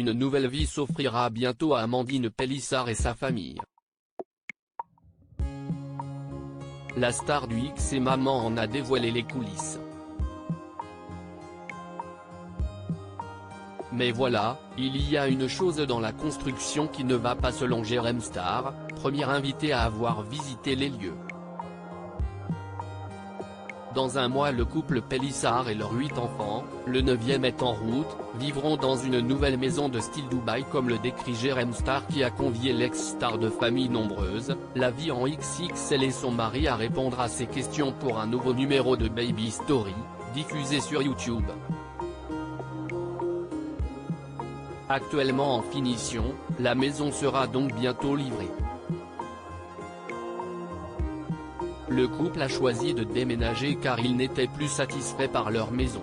Une nouvelle vie s'offrira bientôt à Amandine Pélissard et sa famille. La star du X et maman en a dévoilé les coulisses. Mais voilà, il y a une chose dans la construction qui ne va pas selon Jérém Star, premier invité à avoir visité les lieux. Dans un mois le couple Pélissard et leurs 8 enfants, le 9e est en route, vivront dans une nouvelle maison de style Dubaï comme le décrit Jérém Star qui a convié l'ex-star de familles nombreuses, la vie en XXL et son mari à répondre à ces questions pour un nouveau numéro de Baby Story, diffusé sur YouTube. Actuellement en finition, la maison sera donc bientôt livrée. Le couple a choisi de déménager car ils n'étaient plus satisfaits par leur maison.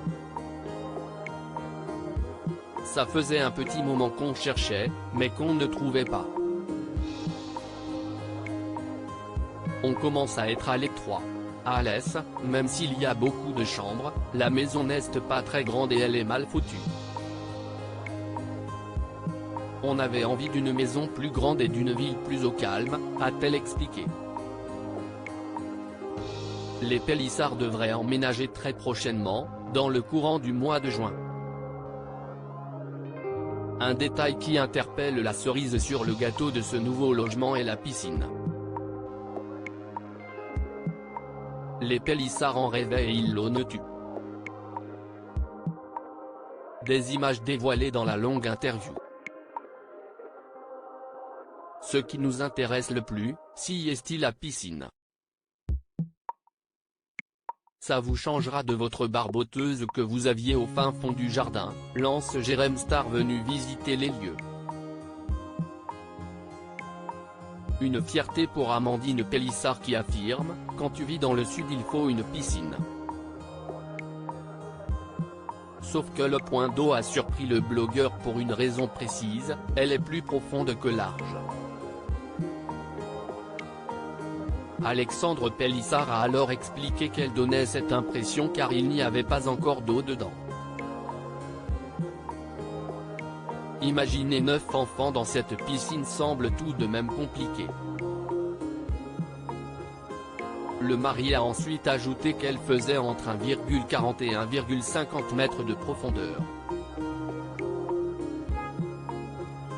Ça faisait un petit moment qu'on cherchait, mais qu'on ne trouvait pas. On commence à être à l'étroit. À l'aise, même s'il y a beaucoup de chambres, la maison n'est pas très grande et elle est mal foutue. On avait envie d'une maison plus grande et d'une ville plus au calme, a-t-elle expliqué. Les Pélissard devraient emménager très prochainement, dans le courant du mois de juin. Un détail qui interpelle la cerise sur le gâteau de ce nouveau logement est la piscine. Les Pélissard en rêvaient et ils l'ont tu. Des images dévoilées dans la longue interview. Ce qui nous intéresse le plus, si est-il la piscine. Ça vous changera de votre barboteuse que vous aviez au fin fond du jardin, lance Jérém Star venu visiter les lieux. Une fierté pour Amandine Pélissard qui affirme, quand tu vis dans le sud il faut une piscine. Sauf que le point d'eau a surpris le blogueur pour une raison précise, elle est plus profonde que large. Alexandre Pélissard a alors expliqué qu'elle donnait cette impression car il n'y avait pas encore d'eau dedans. Imaginer 9 enfants dans cette piscine semble tout de même compliqué. Le mari a ensuite ajouté qu'elle faisait entre 1,40 et 1,50 mètres de profondeur.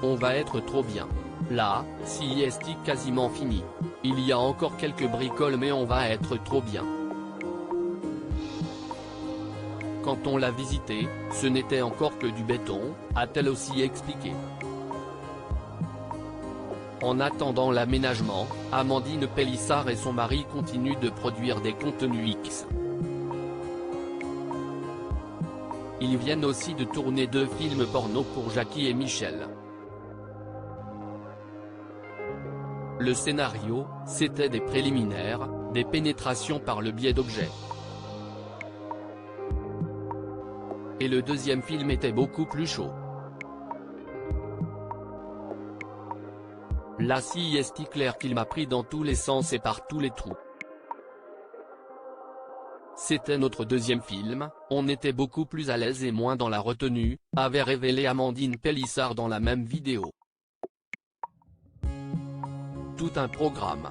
On va être trop bien. Là, sieste quasiment fini. Il y a encore quelques bricoles mais on va être trop bien. Quand on l'a visité, ce n'était encore que du béton, a-t-elle aussi expliqué. En attendant l'aménagement, Amandine Pélissard et son mari continuent de produire des contenus X. Ils viennent aussi de tourner 2 films porno pour Jackie et Michel. Le scénario, c'était des préliminaires, des pénétrations par le biais d'objets. Et le deuxième film était beaucoup plus chaud. Là si est clair qu'il m'a pris dans tous les sens et par tous les trous. C'était notre deuxième film, on était beaucoup plus à l'aise et moins dans la retenue, avait révélé Amandine Pélissard dans la même vidéo. Tout un programme.